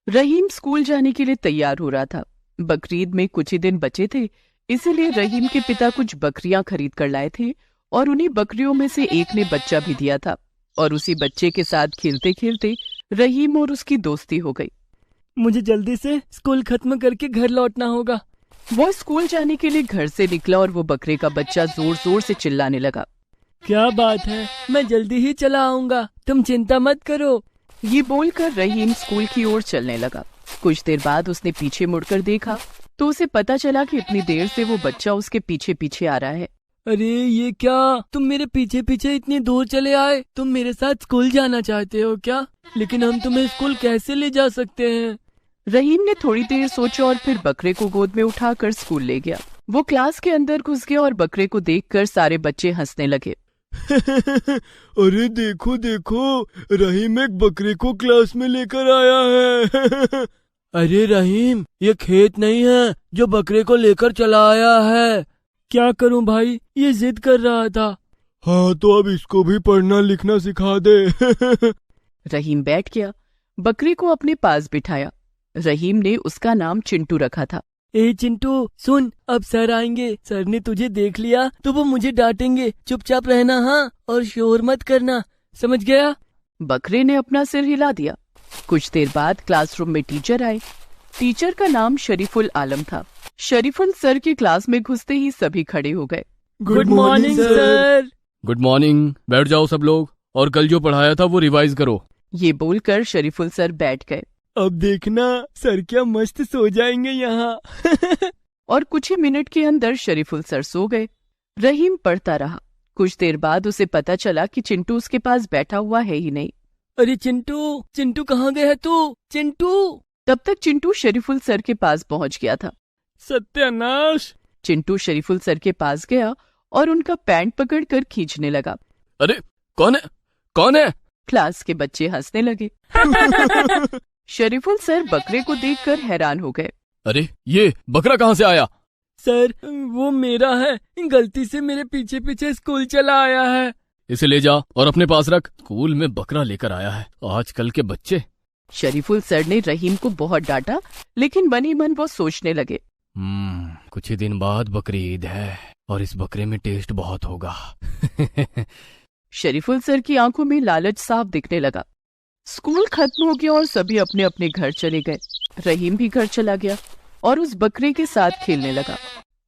रहीम school जाने के लिए तैयार हो रहा था। बकरीद में कुछ ही दिन बचे थे, इसीलिए रहीम के पिता कुछ बकरियां खरीद कर लाए थे और उन्हीं बकरियों में से एक ने बच्चा भी दिया था। और उसी बच्चे के साथ खेलते खेलते रहीम और उसकी दोस्ती हो गई। मुझे जल्दी से स्कूल खत्म करके घर लौटना होगा। वो स्कूल जाने के लिए घर से निकला और वो बकरे का बच्चा जोर जोर से चिल्लाने लगा। क्या बात है, मैं जल्दी ही चला आऊंगा, तुम चिंता मत करो। ये बोलकर रहीम स्कूल की ओर चलने लगा। कुछ देर बाद उसने पीछे मुड़कर देखा तो उसे पता चला कि इतनी देर से वो बच्चा उसके पीछे पीछे आ रहा है। अरे ये क्या, तुम मेरे पीछे पीछे इतनी दूर चले आए? तुम मेरे साथ स्कूल जाना चाहते हो क्या? लेकिन हम तुम्हें स्कूल कैसे ले जा सकते हैं? रहीम ने थोड़ी देर सोचा और फिर बकरे को गोद में उठाकर स्कूल ले गया। वो क्लास के अंदर घुस गया और बकरे को देखकर सारे बच्चे हंसने लगे। अरे देखो देखो, रहीम एक बकरे को क्लास में लेकर आया है। अरे रहीम, ये खेत नहीं है जो बकरे को लेकर चला आया है। क्या करूं भाई, ये जिद कर रहा था। हाँ तो अब इसको भी पढ़ना लिखना सिखा दे। रहीम बैठ गया, बकरे को अपने पास बिठाया। रहीम ने उसका नाम चिंटू रखा था। ए चिंटू सुन, अब सर आएंगे, सर ने तुझे देख लिया तो वो मुझे डांटेंगे, चुपचाप रहना हाँ, और शोर मत करना, समझ गया? बकरे ने अपना सिर हिला दिया। कुछ देर बाद क्लासरूम में टीचर आए। टीचर का नाम शरीफुल आलम था। शरीफुल सर की क्लास में घुसते ही सभी खड़े हो गए। Good morning sir. Good morning, बैठ जाओ सब लोग और कल जो पढ़ाया था वो रिवाइज करो। ये बोलकर शरीफुल सर बैठ गए। अब देखना सर क्या मस्त सो जाएंगे यहाँ। और कुछ ही मिनट के अंदर शरीफुल सर सो गए। रहीम पढ़ता रहा। कुछ देर बाद उसे पता चला कि चिंटू उसके पास बैठा हुआ है ही नहीं। अरे चिंटू, चिंटू कहाँ गया तू? चिंटू! तब तक चिंटू शरीफुल सर के पास पहुंच गया था। सत्यानाश! चिंटू शरीफुल सर के पास गया और उनका पैंट पकड़कर खींचने लगा। अरे कौन है, कौन है? क्लास के बच्चे हंसने लगे। शरीफुल सर बकरे को देखकर हैरान हो गए। अरे ये बकरा कहाँ से आया? सर वो मेरा है, गलती से मेरे पीछे पीछे स्कूल चला आया है। इसे ले जा और अपने पास रख। स्कूल में बकरा लेकर आया है, आजकल के बच्चे। शरीफुल सर ने रहीम को बहुत डांटा, लेकिन मन ही मन वो सोचने लगे। कुछ ही दिन बाद बकरीद है और इस बकरे में टेस्ट बहुत होगा। शरीफुल सर की आंखों में लालच साफ दिखने लगा। स्कूल खत्म हो गया और सभी अपने अपने घर चले गए। रहीम भी घर चला गया और उस बकरे के साथ खेलने लगा।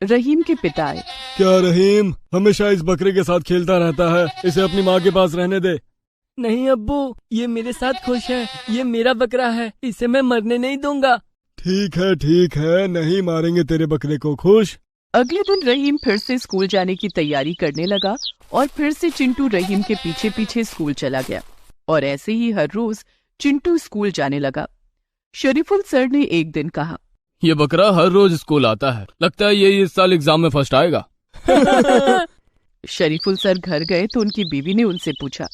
रहीम के पिता आए। क्या रहीम हमेशा इस बकरे के साथ खेलता रहता है? इसे अपनी माँ के पास रहने दे। नहीं अब्बू, ये मेरे साथ खुश है, ये मेरा बकरा है, इसे मैं मरने नहीं दूंगा। ठीक है, नहीं मारेंगे तेरे बकरे को, खुश? अगले दिन रहीम फिर से स्कूल जाने की तैयारी करने लगा और फिर से चिंटू रहीम के पीछे पीछे स्कूल चला गया। और ऐसे ही हर रोज चिंटू स्कूल जाने लगा। शरीफुल सर ने एक दिन कहा, ये बकरा हर रोज स्कूल आता है, लगता है ये इस साल एग्जाम में फर्स्ट आएगा। शरीफुल सर घर गए तो उनकी बीवी ने उनसे पूछा,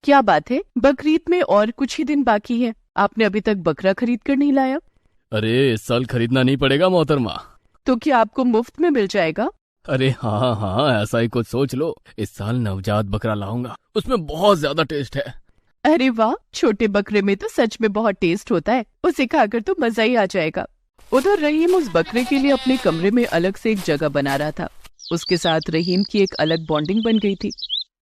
क्या बात है, बकरीद में और कुछ ही दिन बाकी है, आपने अभी तक बकरा खरीद कर नहीं लाया? अरे इस साल खरीदना नहीं पड़ेगा मोहतरमा। तो क्या आपको मुफ्त में मिल जाएगा? अरे हाँ, ऐसा ही कुछ सोच लो। इस साल नवजात बकरा लाऊंगा, उसमें बहुत ज्यादा टेस्ट है। अरे वाह, छोटे बकरे में तो सच में बहुत टेस्ट होता है, उसे खाकर तो मजा ही आ जाएगा। उधर रहीम उस बकरे के लिए अपने कमरे में अलग से एक जगह बना रहा था। उसके साथ रहीम की एक अलग बॉन्डिंग बन गई थी।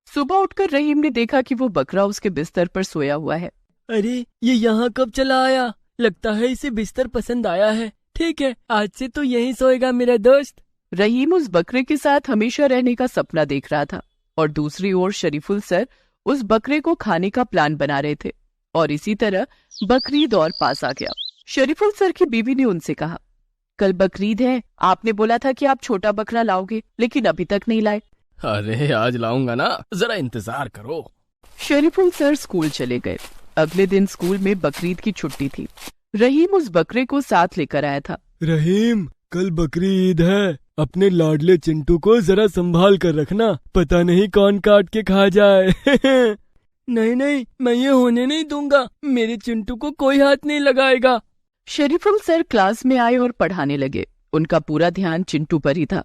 सुबह उठकर रहीम ने देखा कि वो बकरा उसके बिस्तर पर सोया हुआ है। अरे ये यहाँ कब चला आया? लगता है इसे बिस्तर पसंद आया है। ठीक है, आज से तो यहीं सोएगा मेरा दोस्त। रहीम उस बकरे के साथ हमेशा रहने का सपना देख रहा था और दूसरी ओर शरीफुल सर उस बकरे को खाने का प्लान बना रहे थे। और इसी तरह बकरीद और पास आ गया। शरीफुल सर की बीवी ने उनसे कहा, कल बकरीद है, आपने बोला था कि आप छोटा बकरा लाओगे, लेकिन अभी तक नहीं लाए। अरे आज लाऊंगा ना, जरा इंतजार करो। शरीफुल सर स्कूल चले गए। अगले दिन स्कूल में बकरीद की छुट्टी थी। रहीम उस बकरे को साथ लेकर आया था। रहीम, कल बकरी ईद है, अपने लाडले चिंटू को जरा संभाल कर रखना, पता नहीं कौन काट के खा जाए। नहीं, मैं ये होने नहीं दूंगा, मेरे चिंटू को कोई हाथ नहीं लगाएगा। शरीफुल सर क्लास में आए और पढ़ाने लगे। उनका पूरा ध्यान चिंटू पर ही था।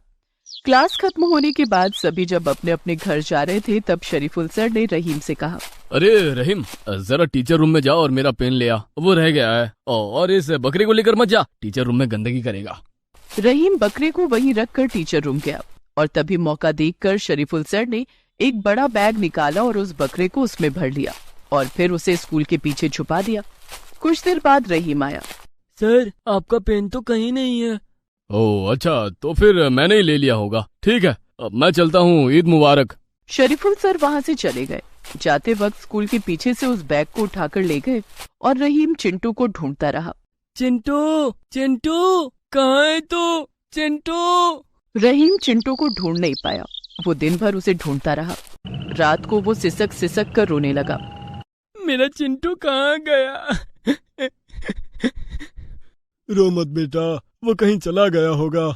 क्लास खत्म होने के बाद सभी जब अपने अपने घर जा रहे थे, तब शरीफुल सर ने रहीम से कहा, अरे रहीम, जरा टीचर रूम में जाओ और मेरा पेन ले आ, वो रह गया है। और इस बकरे को लेकर मत जा, टीचर रूम में गंदगी करेगा। रहीम बकरे को वहीं रखकर टीचर रूम गया और तभी मौका देखकर शरीफुल सर ने एक बड़ा बैग निकाला और उस बकरे को उसमें भर लिया और फिर उसे स्कूल के पीछे छुपा दिया। कुछ देर बाद रहीम आया। सर, आपका पेन तो कहीं नहीं है। ओह अच्छा, तो फिर मैंने ही ले लिया होगा। ठीक है, अब मैं चलता हूँ, ईद मुबारक। शरीफुल सर वहाँ से चले गए। जाते वक्त स्कूल के पीछे से उस बैग को उठाकर ले गए और रहीम चिंटू को ढूंढता रहा। चिंटू, चिंटू, कहाँ है तू? चिंटू। रहीम चिंटू को ढूंढ नहीं पाया। वो दिन भर उसे ढूंढता रहा। रात को वो सिसक सिसक कर रोने लगा। मेरा चिंटू कहाँ गया? रो मत बेटा, वो कहीं चला गया होगा।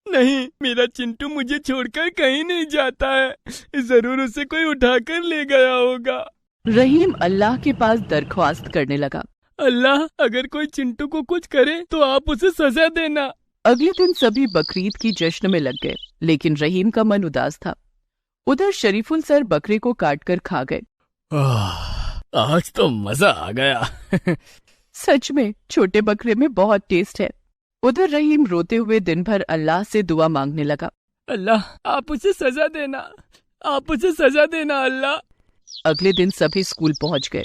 नहीं, मेरा चिंटू मुझे छोड़कर कहीं नहीं जाता है, जरूर उसे कोई उठाकर ले गया होगा। रहीम अल्लाह के पास दरख्वास्त करने लगा। अल्लाह, अगर कोई चिंटू को कुछ करे तो आप उसे सजा देना। अगले दिन सभी बकरीद की जश्न में लग गए, लेकिन रहीम का मन उदास था। उधर शरीफुल सर बकरे को काट कर खा गए। आज तो मजा आ गया। सच में छोटे बकरे में बहुत टेस्ट है। उधर रहीम रोते हुए दिन भर अल्लाह से दुआ मांगने लगा। अल्लाह, आप उसे सजा देना, आप उसे सजा देना अल्लाह। अगले दिन सभी स्कूल पहुंच गए।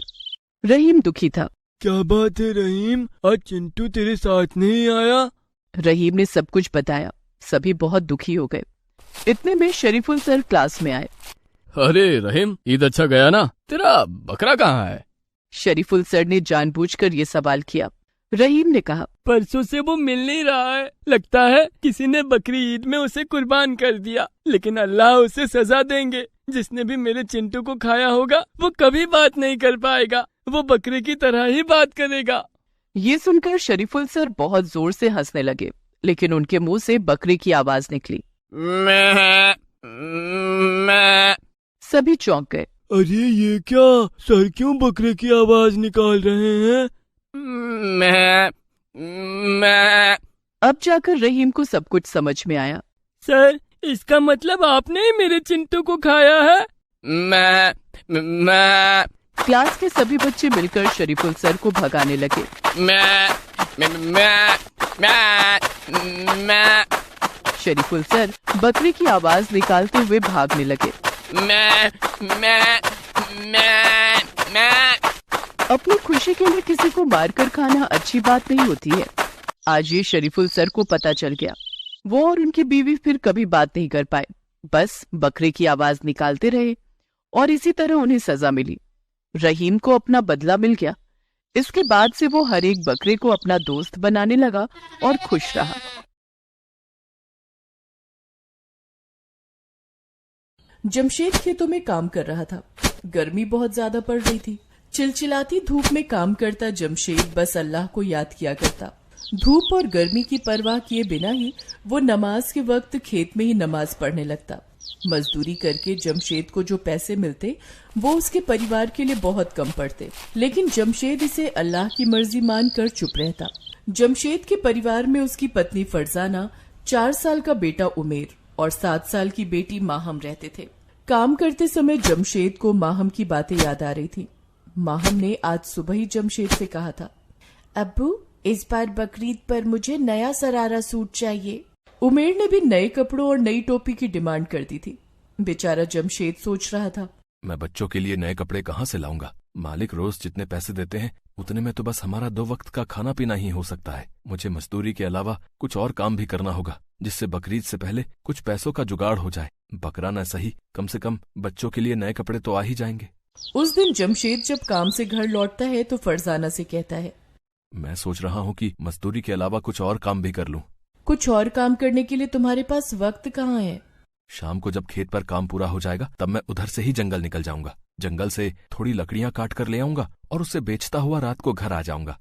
रहीम दुखी था। क्या बात है रहीम, आज चिंटू तेरे साथ नहीं आया? रहीम ने सब कुछ बताया। सभी बहुत दुखी हो गए। इतने में शरीफुल सर क्लास में आए। अरे रहीम, ईद अच्छा गया ना? तेरा बकरा कहाँ है? शरीफुल सर ने जानबूझकर ये सवाल किया। रहीम ने कहा, परसों से वो मिल नहीं रहा है, लगता है किसी ने बकरी ईद में उसे कुर्बान कर दिया। लेकिन अल्लाह उसे सजा देंगे। जिसने भी मेरे चिंटू को खाया होगा वो कभी बात नहीं कर पाएगा, वो बकरे की तरह ही बात करेगा। ये सुनकर शरीफुल सर बहुत जोर से हंसने लगे, लेकिन उनके मुंह से बकरे की आवाज निकली। मैं। सभी चौंक गए। अरे ये क्या, सर क्यों बकरे की आवाज निकाल रहे हैं? मैं। अब जाकर रहीम को सब कुछ समझ में आया। सर, इसका मतलब आपने ही मेरे चिंटू को खाया है? मैं। क्लास के सभी बच्चे मिलकर शरीफुल सर को भगाने लगे। मैं। शरीफुल सर बकरे की आवाज निकालते हुए भागने लगे। मैं। अपनी खुशी के लिए किसी को मारकर खाना अच्छी बात नहीं होती है। आज ये शरीफुल सर को पता चल गया। वो और उनकी बीवी फिर कभी बात नहीं कर पाए, बस बकरे की आवाज निकालते रहे और इसी तरह उन्हें सजा मिली। रहीम को अपना बदला मिल गया। इसके बाद से वो हर एक बकरे को अपना दोस्त बनाने लगा और खुश रहा। जमशेद खेतों में काम कर रहा था। गर्मी बहुत ज्यादा पड़ रही थी। चिलचिलाती धूप में काम करता जमशेद बस अल्लाह को याद किया करता। धूप और गर्मी की परवाह किए बिना ही वो नमाज के वक्त खेत में ही नमाज पढ़ने लगता। मजदूरी करके जमशेद को जो पैसे मिलते वो उसके परिवार के लिए बहुत कम पड़ते, लेकिन जमशेद इसे अल्लाह की मर्जी मानकर चुप रहता। जमशेद के परिवार में उसकी पत्नी फरजाना, 4 साल का बेटा उमेर और 7 साल की बेटी माहम रहते थे। काम करते समय जमशेद को माहम की बातें याद आ रही थी। माहम ने आज सुबह ही जमशेद से कहा था, अब्बू इस बार बकरीद पर मुझे नया सरारा सूट चाहिए। उमेर ने भी नए कपड़ों और नई टोपी की डिमांड कर दी थी। बेचारा जमशेद सोच रहा था, मैं बच्चों के लिए नए कपड़े कहाँ से लाऊंगा? मालिक रोज जितने पैसे देते हैं उतने में तो बस हमारा 2 वक्त का खाना पीना ही हो सकता है। मुझे मजदूरी के अलावा कुछ और काम भी करना होगा जिससे बकरीद से पहले कुछ पैसों का जुगाड़ हो जाए। बकरा न सही, कम से कम बच्चों के लिए नए कपड़े तो आ ही जाएंगे। उस दिन जमशेद जब काम से घर लौटता है तो फरजाना से कहता है, मैं सोच रहा हूँ कि मजदूरी के अलावा कुछ और काम भी कर लूँ। कुछ और काम करने के लिए तुम्हारे पास वक्त कहाँ है? शाम को जब खेत पर काम पूरा हो जाएगा तब मैं उधर से ही जंगल निकल जाऊंगा। जंगल से थोड़ी लकड़ियां काट कर ले आऊंगा और उसे बेचता हुआ रात को घर आ जाऊंगा।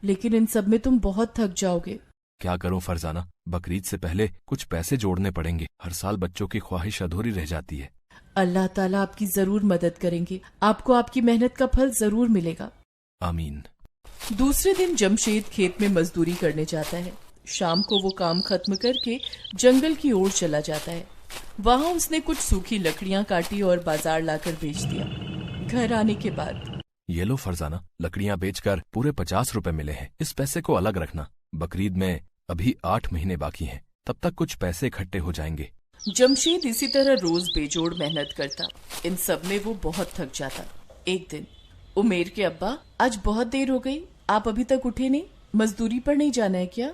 लेकिन इन सब में तुम बहुत थक जाओगे। क्या करूं फरजाना, बकरीद से पहले कुछ पैसे जोड़ने पड़ेंगे। हर साल बच्चों की ख्वाहिश अधूरी रह जाती है। अल्लाह ताला आपकी जरूर मदद करेंगे। आपको आपकी मेहनत का फल जरूर मिलेगा। आमीन। दूसरे दिन जमशेद खेत में मजदूरी करने जाता है। शाम को वो काम खत्म करके जंगल की ओर चला जाता है। वहाँ उसने कुछ सूखी लकड़ियां काटी और बाजार लाकर बेच दिया। घर आने के बाद। ये लो फरजाना, लकड़ियां बेचकर पूरे 50 रुपए मिले हैं। इस पैसे को अलग रखना। बकरीद में अभी 8 महीने बाकी हैं, तब तक कुछ पैसे इकट्ठे हो जाएंगे। जमशेद इसी तरह रोज बेजोड़ मेहनत करता। इन सब में वो बहुत थक जाता। एक दिन, उमेर के अब्बा, आज बहुत देर हो गई, आप अभी तक उठे नहीं, मजदूरी पर नहीं जाना है क्या?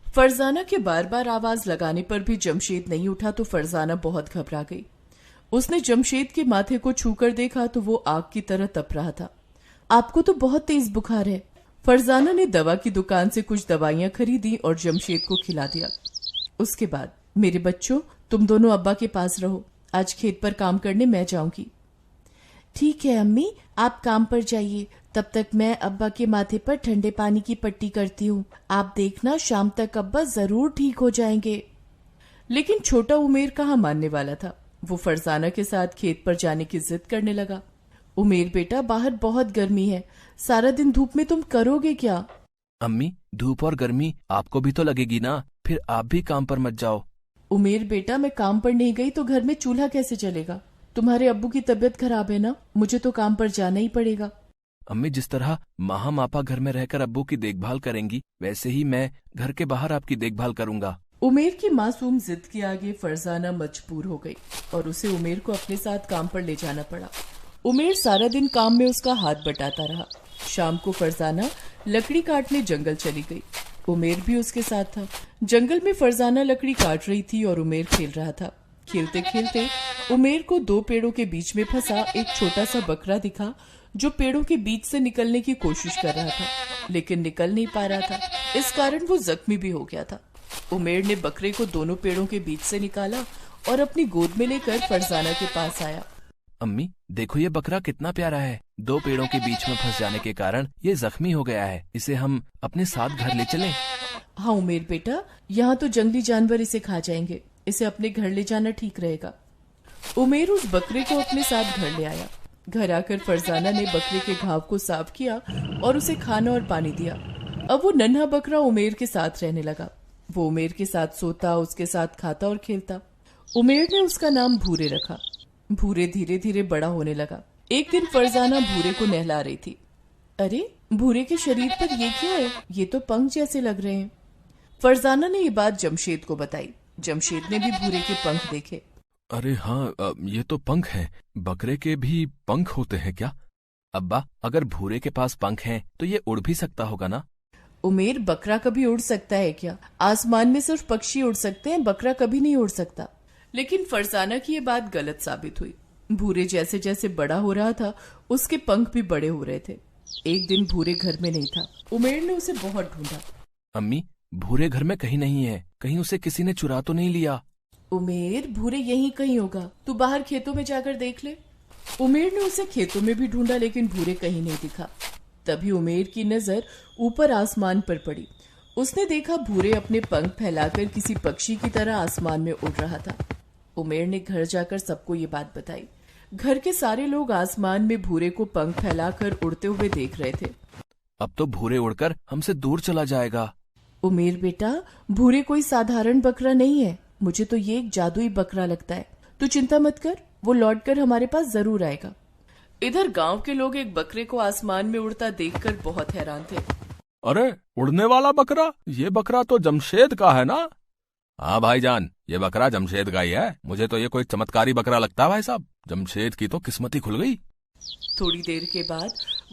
फरजाना के बार बार आवाज लगाने पर भी जमशेद नहीं उठा तो फरजाना बहुत घबरा गई। उसने जमशेद के माथे को छूकर देखा तो वो आग की तरह तप रहा था। आपको तो बहुत तेज बुखार है। फरजाना ने दवा की दुकान से कुछ दवाइयां खरीदी और जमशेद को खिला दिया। उसके बाद, मेरे बच्चों, तुम दोनों अब्बा के पास रहो, आज खेत पर काम करने मैं जाऊंगी। ठीक है अम्मी, आप काम पर जाइए, तब तक मैं अब्बा के माथे पर ठंडे पानी की पट्टी करती हूँ। आप देखना, शाम तक अब्बा जरूर ठीक हो जाएंगे। लेकिन छोटा उमेर कहाँ मानने वाला था। वो फरजाना के साथ खेत पर जाने की जिद करने लगा। उमेर बेटा, बाहर बहुत गर्मी है, सारा दिन धूप में तुम करोगे क्या? अम्मी, धूप और गर्मी आपको भी तो लगेगी ना, फिर आप भी काम पर मत जाओ। उमेर बेटा, मैं काम पर नहीं गई तो घर में चूल्हा कैसे चलेगा? तुम्हारे अब्बू की तबीयत खराब है ना, मुझे तो काम पर जाना ही पड़ेगा। अम्मी, जिस तरह माहा मापा घर में रहकर अब्बू की देखभाल करेंगी, वैसे ही मैं घर के बाहर आपकी देखभाल करूंगा। उमेर की मासूम जिद के आगे फरजाना मजबूर हो गई और उसे उमेर को अपने साथ काम पर ले जाना पड़ा। उमेर सारा दिन काम में उसका हाथ बटाता रहा। शाम को फरजाना लकड़ी काटने जंगल चली गई। उमेर भी उसके साथ था। जंगल में फरजाना लकड़ी काट रही थी और उमेर खेल रहा था। खेलते खेलते उमेर को 2 पेड़ों के बीच में फंसा एक छोटा सा बकरा दिखा, जो पेड़ों के बीच से निकलने की कोशिश कर रहा था, लेकिन निकल नहीं पा रहा था। इस कारण वो जख्मी भी हो गया था। उमेर ने बकरे को दोनों पेड़ों के बीच से निकाला और अपनी गोद में लेकर फरजाना के पास आया। अम्मी, देखो ये बकरा कितना प्यारा है। 2 पेड़ों के बीच में फंस जाने के कारण ये जख्मी हो गया है। इसे हम अपने साथ घर ले चलें? हाँ उमेर बेटा, यहाँ तो जंगली जानवर इसे खा जाएंगे, इसे अपने घर ले जाना ठीक रहेगा। उमेर उस बकरे को अपने साथ घर ले आया। घर आकर फरजाना ने बकरे के घाव को साफ किया और उसे खाना और पानी दिया। अब वो नन्हा बकरा उमेर के साथ रहने लगा। वो उमेर के साथ सोता, उसके साथ खाता और खेलता। उमेर ने उसका नाम भूरे रखा। भूरे धीरे धीरे बड़ा होने लगा। एक दिन फरजाना भूरे को नहला रही थी। अरे, भूरे के शरीर पर ये क्या है? ये तो पंख जैसे लग रहे हैं। फरजाना ने ये बात जमशेद को बताई। जमशेद ने भी भूरे के पंख देखे। अरे हाँ, ये तो पंख हैं। बकरे के भी पंख होते हैं क्या? अब्बा, अगर भूरे के पास पंख हैं तो ये उड़ भी सकता होगा ना? उमेर, बकरा कभी उड़ सकता है क्या? आसमान में सिर्फ पक्षी उड़ सकते हैं, बकरा कभी नहीं उड़ सकता। लेकिन फरजाना की ये बात गलत साबित हुई। भूरे जैसे जैसे बड़ा हो रहा था, उसके पंख भी बड़े हो रहे थे। एक दिन भूरे घर में नहीं था। उमेर ने उसे बहुत ढूंढा। अम्मी, भूरे घर में कहीं नहीं है। कहीं उसे किसी ने चुरा तो नहीं लिया? उमेर, भूरे यहीं कहीं होगा, तू बाहर खेतों में जाकर देख ले। उमेर ने उसे खेतों में भी ढूंढा, लेकिन भूरे कहीं नहीं दिखा। तभी उमेर की नजर ऊपर आसमान पर पड़ी। उसने देखा भूरे अपने पंख फैलाकर किसी पक्षी की तरह आसमान में उड़ रहा था। उमेर ने घर जाकर सबको ये बात बताई। घर के सारे लोग आसमान में भूरे को पंख फैलाकर उड़ते हुए देख रहे थे। अब तो भूरे उड़कर हमसे दूर चला जाएगा। उमेर बेटा, भूरे कोई साधारण बकरा नहीं है। मुझे तो ये एक जादुई बकरा लगता है। तू चिंता मत कर, वो लौटकर हमारे पास जरूर आएगा। इधर गांव के लोग एक बकरे को आसमान में उड़ता देखकर बहुत हैरान थे। अरे, उड़ने वाला बकरा? ये बकरा तो जमशेद का है ना? हाँ भाईजान, ये बकरा जमशेद का ही है। मुझे तो ये कोई चमत्कारी बकरा लगता है भाई साहब। जमशेद की तो किस्मत ही खुल गई। थोड़ी देर के बाद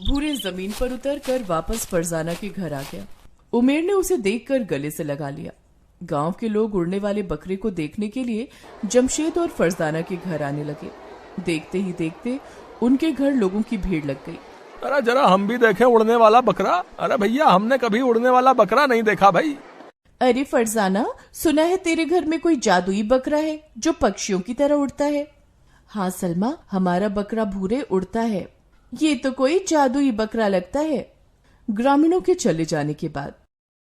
भूरे जमीन पर उतरकर वापस फरजाना के घर आ गया। उमेर ने उसे देखकर गले से लगा लिया। गांव के लोग उड़ने वाले बकरे को देखने के लिए जमशेद और फरजाना के घर आने लगे। देखते ही देखते उनके घर लोगों की भीड़ लग गई। अरे जरा हम भी देखें उड़ने वाला बकरा। अरे भैया, हमने कभी उड़ने वाला बकरा नहीं देखा भाई। अरे फरजाना, सुना है तेरे घर में कोई जादुई बकरा है जो पक्षियों की तरह उड़ता है? हाँ सलमा, हमारा बकरा भूरे उड़ता है। ये तो कोई जादुई बकरा लगता है। ग्रामीणों के चले जाने के बाद,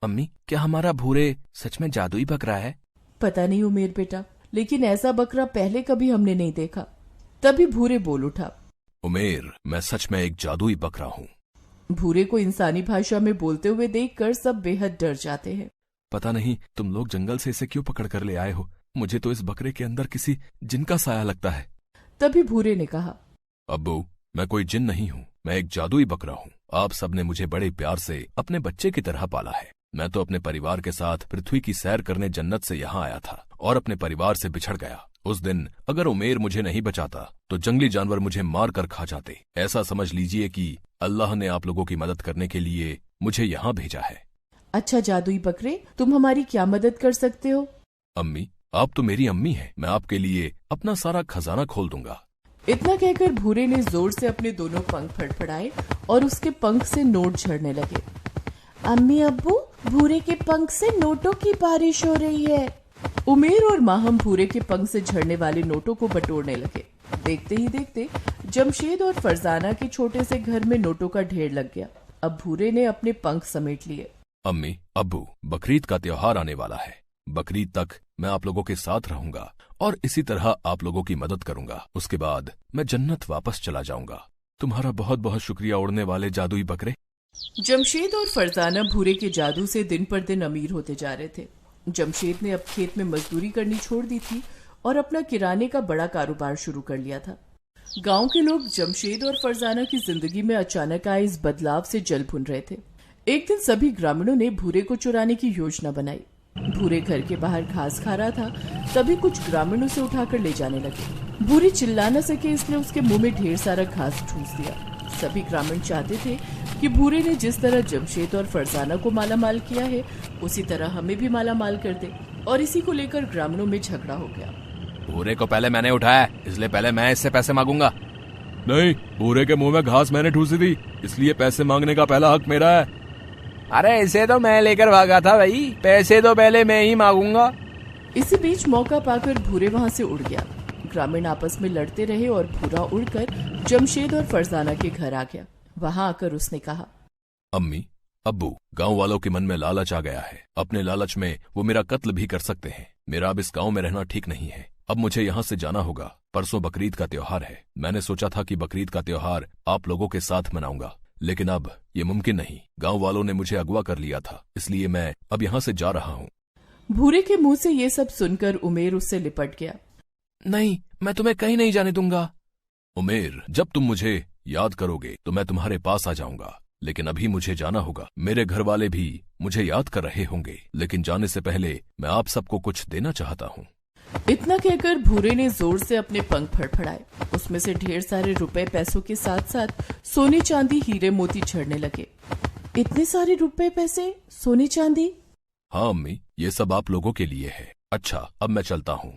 अम्मी, क्या हमारा भूरे सच में जादुई बकरा है? पता नहीं उमेर बेटा, लेकिन ऐसा बकरा पहले कभी हमने नहीं देखा। तभी भूरे बोल उठा। उमेर, मैं सच में एक जादुई बकरा हूँ। भूरे को इंसानी भाषा में बोलते हुए देखकर सब बेहद डर जाते हैं। पता नहीं तुम लोग जंगल से इसे क्यों पकड़ कर ले आए हो। मुझे तो इस बकरे के अंदर किसी जिन का साया लगता है। तभी भूरे ने कहा, अब्बू, मैं कोई जिन नहीं हूँ, मैं एक जादुई बकरा हूँ। आप सबने मुझे बड़े प्यार से अपने बच्चे की तरह पाला है। मैं तो अपने परिवार के साथ पृथ्वी की सैर करने जन्नत से यहाँ आया था और अपने परिवार से बिछड़ गया। उस दिन अगर उमेर मुझे नहीं बचाता तो जंगली जानवर मुझे मार कर खा जाते। ऐसा समझ लीजिए कि अल्लाह ने आप लोगों की मदद करने के लिए मुझे यहाँ भेजा है। अच्छा जादुई बकरे, तुम हमारी क्या मदद कर सकते हो? अम्मी, आप तो मेरी अम्मी हैं। मैं आपके लिए अपना सारा खजाना खोल दूंगा। इतना कहकर भूरे ने जोर से अपने दोनों पंख फड़फड़ाए और उसके पंख से नोट झड़ने लगे। अम्मी अब्बू, भूरे के पंख से नोटों की बारिश हो रही है। उमेर और माहम भूरे के पंख से झड़ने वाले नोटों को बटोरने लगे। देखते ही देखते जमशेद और फरजाना के छोटे से घर में नोटों का ढेर लग गया। अब भूरे ने अपने पंख समेट लिए। अम्मी, अब्बू, बकरीद का त्योहार आने वाला है। बकरीद तक मैं आप लोगों के साथ रहूंगा और इसी तरह आप लोगों की मदद करूंगा। उसके बाद मैं जन्नत वापस चला जाऊंगा। तुम्हारा बहुत बहुत शुक्रिया उड़ने वाले जादुई बकरे। जमशेद और फरजाना भूरे के जादू से दिन पर दिन अमीर होते जा रहे थे। जमशेद ने अब खेत में मजदूरी करनी छोड़ दी थी और अपना किराने का बड़ा कारोबार शुरू कर लिया था। गांव के लोग जमशेद और फरजाना की जिंदगी में अचानक आए इस बदलाव से जल भुन रहे थे। एक दिन सभी ग्रामीणों ने भूरे को चुराने की योजना बनाई। भूरे घर के बाहर घास खा रहा था, तभी कुछ ग्रामीणों से उठाकर ले जाने लगे। भूरे चिल्ला न सके इसलिए उसके मुंह में ढेर सारा घास ठूस दिया। सभी ग्रामीण चाहते थे कि भूरे ने जिस तरह जमशेद और फरजाना को मालामाल किया है उसी तरह हमें भी मालामाल कर दे, और इसी को लेकर ग्रामीणों में झगड़ा हो गया। भूरे को पहले मैंने उठाया, इसलिए पहले मैं इससे पैसे मांगूंगा। नहीं, भूरे के मुंह में घास मैंने ठूसी थी, इसलिए पैसे मांगने का पहला हक मेरा है। अरे इसे तो मैं लेकर भागा था भाई, पैसे तो पहले मैं ही मांगूंगा। इसी बीच मौका पाकर भूरे वहां से उड़ गया। ग्रामीण आपस में लड़ते रहे और भूरा उड़कर जमशेद और फरजाना के घर आ गया। वहां आकर उसने कहा, अम्मी, अब्बू, गांव वालों के मन में लालच आ गया है। अपने लालच में वो मेरा कत्ल भी कर सकते हैं। मेरा अब इस गांव में रहना ठीक नहीं है। अब मुझे यहाँ से जाना होगा। परसों बकरीद का त्योहार है। मैंने सोचा था कि बकरीद का त्योहार आप लोगों के साथ मनाऊंगा, लेकिन अब ये मुमकिन नहीं। गांव वालों ने मुझे अगवा कर लिया था, इसलिए मैं अब यहाँ से जा रहा हूँ। भूरे के मुंह से ये सब सुनकर उमेर उससे लिपट गया। नहीं, मैं तुम्हें कहीं नहीं जाने दूंगा। उमेर, जब तुम मुझे याद करोगे तो मैं तुम्हारे पास आ जाऊंगा, लेकिन अभी मुझे जाना होगा। मेरे घर वाले भी मुझे याद कर रहे होंगे, लेकिन जाने से पहले मैं आप सबको कुछ देना चाहता हूँ। इतना कहकर भूरे ने जोर से अपने पंख फड़फड़ाए। उसमें से ढेर सारे रुपए पैसों के साथ साथ सोने चांदी हीरे मोती झड़ने लगे। इतने सारे रुपए पैसे, सोने चांदी? हाँ अम्मी, ये सब आप लोगों के लिए है। अच्छा, अब मैं चलता हूँ।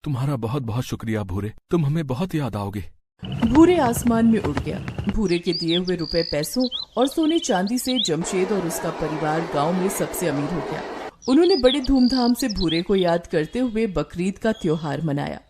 तुम्हारा बहुत बहुत शुक्रिया भूरे, तुम हमें बहुत याद आओगे। भूरे आसमान में उड़ गया। भूरे के दिए हुए रुपए पैसों और सोने चांदी से जमशेद और उसका परिवार गांव में सबसे अमीर हो गया। उन्होंने बड़े धूमधाम से भूरे को याद करते हुए बकरीद का त्योहार मनाया।